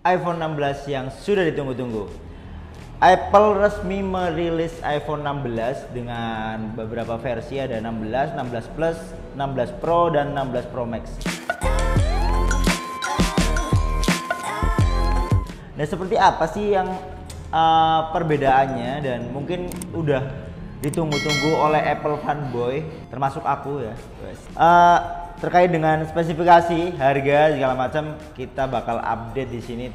iPhone 16 yang sudah ditunggu-tunggu. Apple resmi merilis iPhone 16 dengan beberapa versi, ada 16, 16 Plus, 16 Pro, dan 16 Pro Max. Nah, seperti apa sih yang perbedaannya, dan mungkin udah ditunggu-tunggu oleh Apple fanboy, termasuk aku ya. Terkait dengan spesifikasi, harga, segala macam, kita bakal update di sini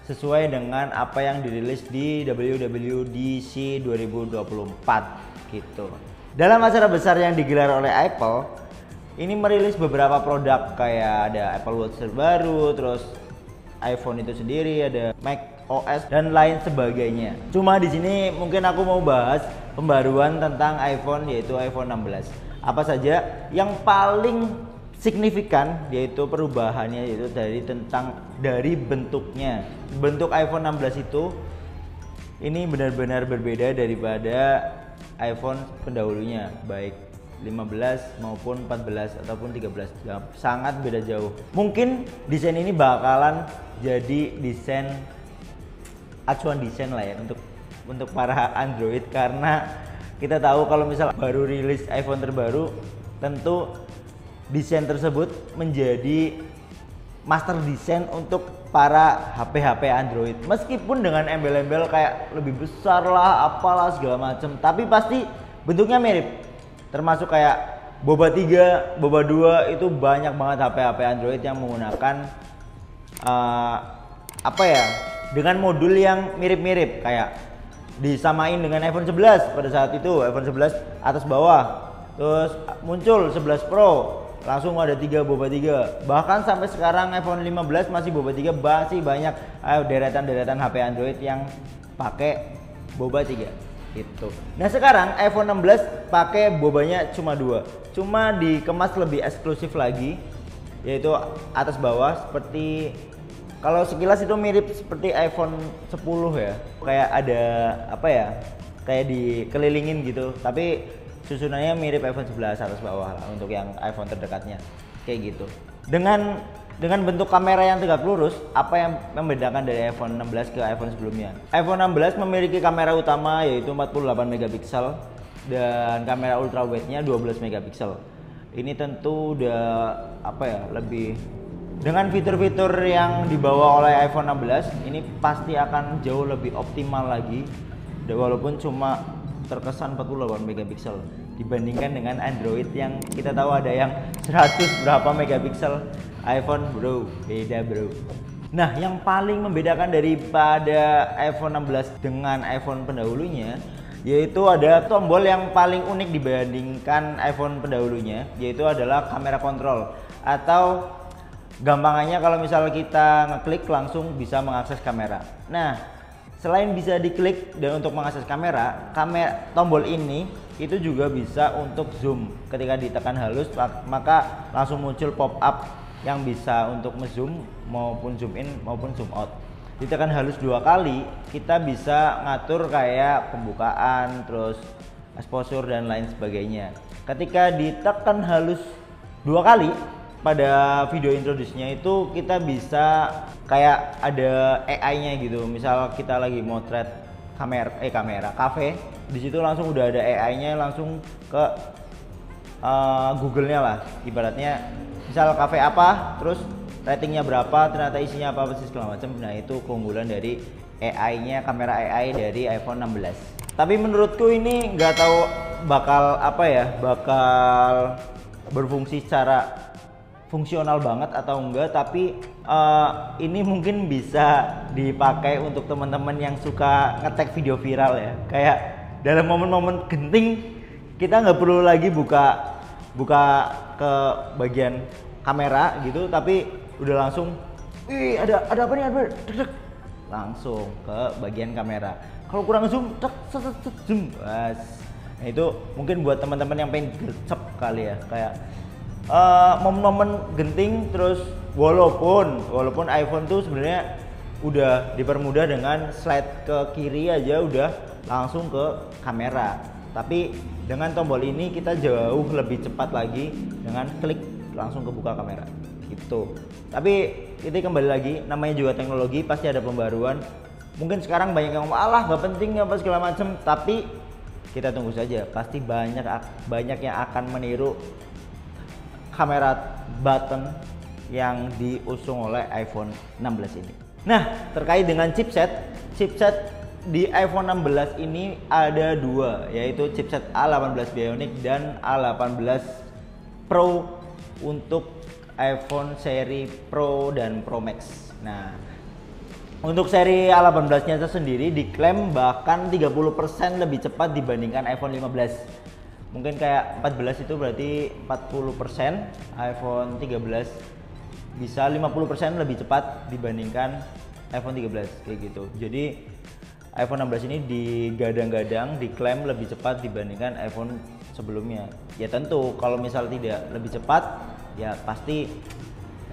sesuai dengan apa yang dirilis di WWDC 2024 gitu. Dalam acara besar yang digelar oleh Apple, ini merilis beberapa produk kayak ada Apple Watch terbaru, terus iPhone itu sendiri, ada Mac OS dan lain sebagainya. Cuma di sini mungkin aku mau bahas pembaruan tentang iPhone, yaitu iPhone 16. Apa saja yang paling signifikan, yaitu perubahannya, yaitu dari bentuknya. Bentuk iPhone 16 itu ini benar-benar berbeda daripada iPhone pendahulunya, baik 15 maupun 14 ataupun 13, sangat beda jauh. Mungkin desain ini bakalan jadi desain acuan desain lah ya untuk para Android, karena kita tahu kalau misal baru rilis iPhone terbaru, tentu desain tersebut menjadi master desain untuk para HP-HP Android. Meskipun dengan embel-embel kayak lebih besar lah, apalah segala macam, tapi pasti bentuknya mirip. Termasuk kayak Boba 3, Boba 2 itu banyak banget HP-HP Android yang menggunakan dengan modul yang mirip-mirip, kayak disamain dengan iPhone 11 pada saat itu. iPhone 11 atas bawah, terus muncul 11 Pro langsung ada 3 Boba 3. Bahkan sampai sekarang iPhone 15 masih Boba 3, masih banyak deretan-deretan HP Android yang pakai Boba 3 gitu. Nah, sekarang iPhone 16 pakai bobanya cuma 2, cuma dikemas lebih eksklusif lagi, yaitu atas bawah. Seperti kalau sekilas itu mirip seperti iPhone 10 ya, kayak ada kayak dikelilingin gitu, tapi susunannya mirip iPhone 11 atas bawah lah untuk yang iPhone terdekatnya, kayak gitu. Dengan bentuk kamera yang tegak lurus, apa yang membedakan dari iPhone 16 ke iPhone sebelumnya? iPhone 16 memiliki kamera utama yaitu 48 megapiksel dan kamera ultrawide-nya 12 megapiksel. Ini tentu udah lebih, dengan fitur-fitur yang dibawa oleh iPhone 16 ini pasti akan jauh lebih optimal lagi, walaupun cuma terkesan 48 megapiksel dibandingkan dengan Android yang kita tahu ada yang 100 berapa megapiksel. iPhone bro, beda bro. Nah, yang paling membedakan daripada iPhone 16 dengan iPhone pendahulunya, yaitu ada tombol yang paling unik dibandingkan iPhone pendahulunya, yaitu adalah kamera kontrol, atau gampangannya kalau misal kita ngeklik langsung bisa mengakses kamera. Nah, selain bisa diklik dan untuk mengakses kamera, tombol ini itu juga bisa untuk zoom. Ketika ditekan halus, maka langsung muncul pop up yang bisa untuk ngezoom maupun zoom in maupun zoom out. Ditekan halus 2 kali, kita bisa ngatur kayak pembukaan, terus exposure dan lain sebagainya. Ketika ditekan halus 2 kali, pada video introduce-nya itu kita bisa kayak ada AI-nya gitu. Misal kita lagi motret kamera cafe, di situ langsung udah ada AI-nya langsung ke Google-nya lah. Ibaratnya misal cafe apa, terus ratingnya berapa, ternyata isinya apa sih segala macam. Nah, itu keunggulan dari AI-nya, kamera AI dari iPhone 16. Tapi menurutku ini nggak tahu bakal berfungsi secara fungsional banget atau enggak, tapi ini mungkin bisa dipakai untuk teman-teman yang suka ngetek video viral ya. Kayak dalam momen-momen genting kita nggak perlu lagi buka ke bagian kamera gitu, tapi udah langsung ada apa nih, langsung ke bagian kamera. Kalau kurang zoom, zoom. Nah, itu mungkin buat teman-teman yang pengen gercep kali ya, kayak momen-momen genting. Terus walaupun iPhone tuh sebenarnya udah dipermudah dengan slide ke kiri aja udah langsung ke kamera, tapi dengan tombol ini kita jauh lebih cepat lagi dengan klik langsung kebuka kamera gitu. Tapi Ini kembali lagi, namanya juga teknologi, pasti ada pembaruan. Mungkin sekarang banyak yang ngomong, alah nggak penting apa segala macam, tapi kita tunggu saja, pasti banyak yang akan meniru kamera button yang diusung oleh iPhone 16 ini. Nah, terkait dengan chipset di iPhone 16 ini ada dua, yaitu chipset A18 Bionic dan A18 Pro untuk iPhone seri Pro dan Pro Max. Nah, untuk seri A18-nya sendiri diklaim bahkan 30% lebih cepat dibandingkan iPhone 15. Mungkin kayak 14 itu berarti 40%, iPhone 13 bisa 50% lebih cepat dibandingkan iPhone 13 kayak gitu. Jadi iPhone 16 ini digadang-gadang diklaim lebih cepat dibandingkan iPhone sebelumnya. Ya tentu kalau misal tidak lebih cepat ya pasti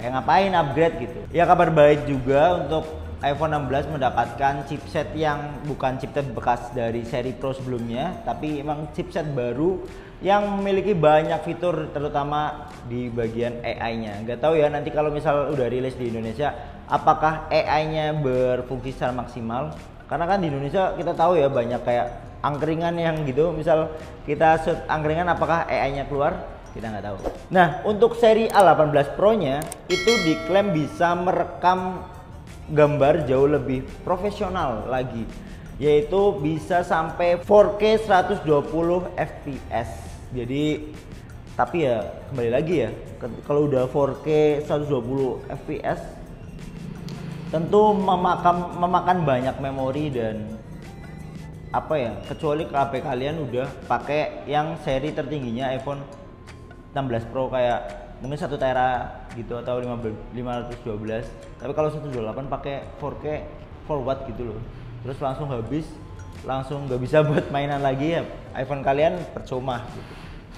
kayak ngapain upgrade gitu. Ya kabar baik juga untuk iPhone 16 mendapatkan chipset yang bukan chipset bekas dari seri Pro sebelumnya, tapi emang chipset baru yang memiliki banyak fitur terutama di bagian AI-nya. Nggak tahu ya nanti kalau misal udah rilis di Indonesia apakah AI-nya berfungsi secara maksimal. Karena kan di Indonesia kita tahu ya banyak kayak angkringan yang gitu, misal kita shoot angkringan apakah AI-nya keluar? Kita nggak tahu. Nah, untuk seri A18 Pro-nya itu diklaim bisa merekam gambar jauh lebih profesional lagi, yaitu bisa sampai 4K 120 fps. Jadi tapi ya kembali lagi ya, kalau udah 4K 120 fps tentu memakan banyak memori dan apa ya, kecuali HP kalian udah pakai yang seri tertingginya iPhone 16 Pro kayak mungkin 1 tera gitu atau 512. Tapi kalau 128 pakai 4K 4 watt gitu loh, terus langsung habis, langsung nggak bisa buat mainan lagi ya, iPhone kalian percuma gitu.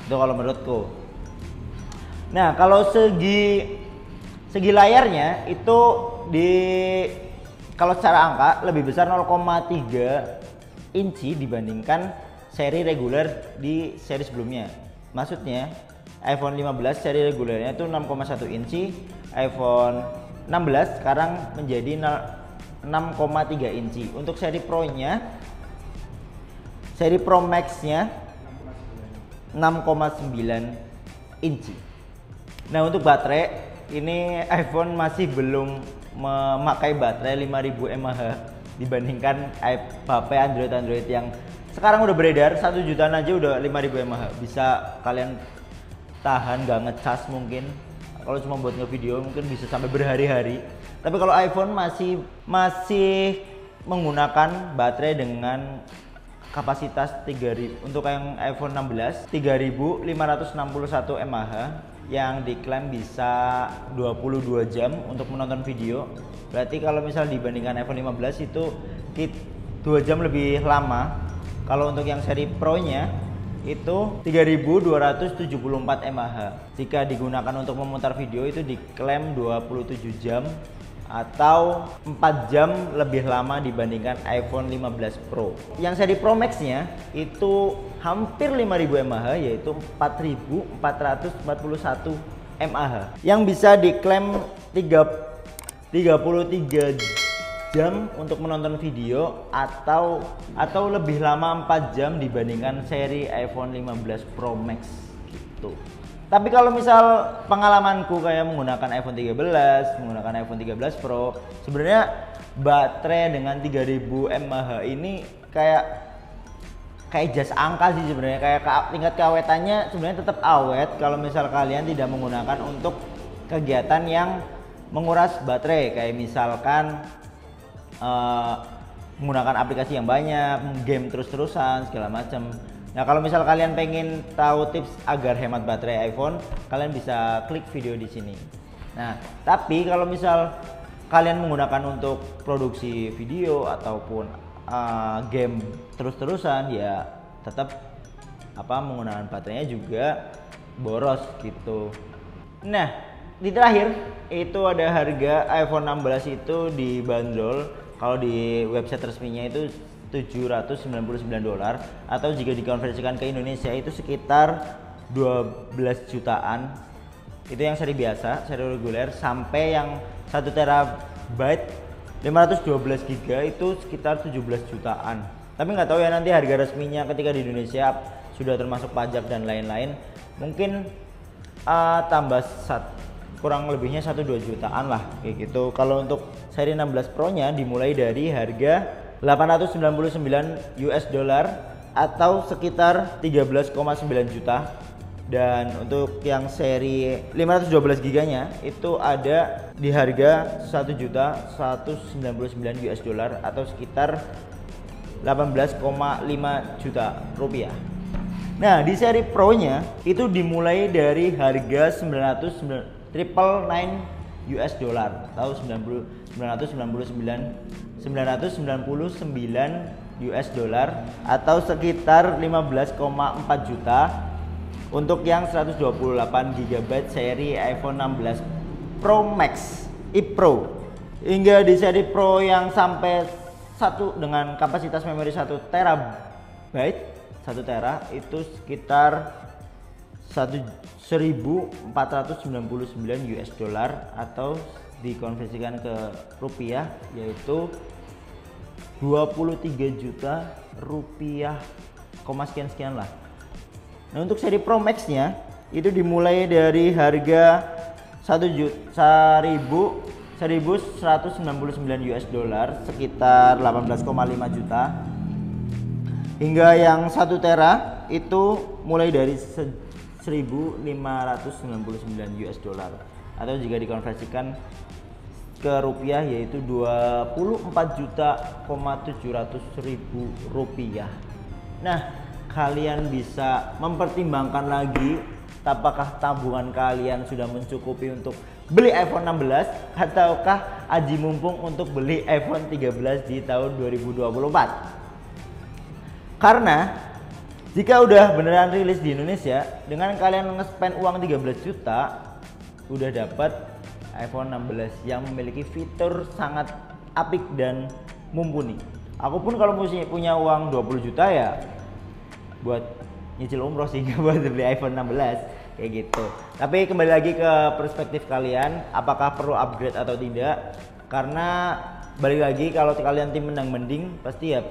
Itu kalau menurutku. Nah, kalau segi layarnya itu kalau secara angka lebih besar 0,3 inci dibandingkan seri reguler di seri sebelumnya. Maksudnya iPhone 15 seri regulernya itu 6,1 inci, iPhone 16 sekarang menjadi 6,3 inci. Untuk seri Pro-nya, seri Pro Max-nya 6,9 inci. Nah, untuk baterai ini iPhone masih belum memakai baterai 5000 mAh dibandingkan HP Android yang sekarang udah beredar 1 jutaan aja udah 5000 mAh. Bisa kalian tahan gak ngecas, mungkin kalau cuma buat ngevideo mungkin bisa sampai berhari-hari. Tapi kalau iPhone masih menggunakan baterai dengan kapasitas 3000. Untuk yang iPhone 16 3561 mAh yang diklaim bisa 22 jam untuk menonton video. Berarti kalau misal dibandingkan iPhone 15 itu 2 jam lebih lama. Kalau untuk yang seri Pro-nya itu 3274 mAh. Jika digunakan untuk memutar video itu diklaim 27 jam atau 4 jam lebih lama dibandingkan iPhone 15 Pro. Yang seri Pro Max-nya itu hampir 5000 mAh, yaitu 4441 mAh. Yang bisa diklaim 33 jam untuk menonton video atau lebih lama 4 jam dibandingkan seri iPhone 15 Pro Max gitu. Tapi kalau misal pengalamanku kayak menggunakan iPhone 13, menggunakan iPhone 13 Pro, sebenarnya baterai dengan 3000 mAh ini kayak jas angka sih sebenarnya. Kayak tingkat keawetannya sebenarnya tetap awet kalau misal kalian tidak menggunakan untuk kegiatan yang menguras baterai, kayak misalkan menggunakan aplikasi yang banyak, game terus-terusan segala macam. Nah, kalau misal kalian pengen tahu tips agar hemat baterai iPhone, kalian bisa klik video di sini. Nah, tapi kalau misal kalian menggunakan untuk produksi video ataupun game terus-terusan, ya tetap menggunakan baterainya juga boros gitu. Nah, di terakhir itu ada harga iPhone 16 itu dibanderol kalau di website resminya itu $799, atau jika dikonversikan ke Indonesia itu sekitar 12 jutaan. Itu yang seri biasa, seri reguler, sampai yang 1 terabyte 512 GB itu sekitar 17 jutaan. Tapi nggak tahu ya nanti harga resminya ketika di Indonesia sudah termasuk pajak dan lain-lain, mungkin tambah kurang lebihnya 1-2 jutaan lah kayak gitu. Kalau untuk seri 16 Pro nya dimulai dari harga 899 US dollar atau sekitar 13,9 juta. Dan untuk yang seri 512 GB nya itu ada di harga 1.199 US dollar atau sekitar 18,5 juta rupiah. Nah, di seri Pro nya itu dimulai dari harga 999 US dollar atau 999 US dollar atau sekitar 15,4 juta untuk yang 128 GB seri iPhone 16 Pro Max Pro. Hingga di seri Pro yang sampai dengan kapasitas memori 1 terabyte 1 tera itu sekitar 1.499 US dollar atau dikonversikan ke rupiah yaitu 23 juta rupiah, sekian lah. Nah, untuk seri Pro Max nya itu dimulai dari harga 1.199 US dollar sekitar 18,5 juta hingga yang 1 tera itu mulai dari 1.599 US dollar atau jika dikonversikan ke rupiah yaitu 24.700.000 rupiah. Nah, kalian bisa mempertimbangkan lagi apakah tabungan kalian sudah mencukupi untuk beli iPhone 16 ataukah aji mumpung untuk beli iPhone 13 di tahun 2024. Karena jika udah beneran rilis di Indonesia, dengan kalian nge-spend uang 13 juta udah dapat iPhone 16 yang memiliki fitur sangat apik dan mumpuni. Aku pun kalau punya uang 20 juta ya buat nyicil umroh sih, nggak buat beli iPhone 16 kayak gitu. Tapi kembali lagi ke perspektif kalian, apakah perlu upgrade atau tidak? Karena balik lagi kalau kalian tim mending pasti ya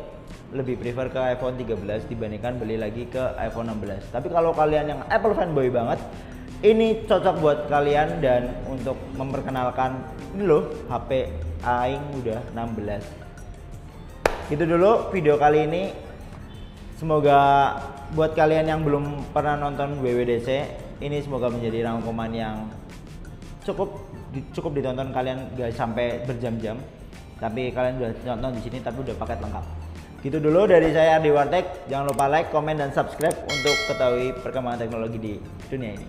lebih prefer ke iPhone 13 dibandingkan beli lagi ke iPhone 16. Tapi kalau kalian yang Apple fanboy banget, ini cocok buat kalian dan untuk memperkenalkan ini loh HP aing udah 16. Gitu dulu video kali ini. Semoga buat kalian yang belum pernah nonton WWDC ini semoga menjadi rangkuman yang cukup ditonton kalian gak sampai berjam-jam. Tapi kalian udah nonton di sini tapi udah paket lengkap. Gitu dulu dari saya Ardi Wartek. Jangan lupa like, komen dan subscribe untuk ketahui perkembangan teknologi di dunia ini.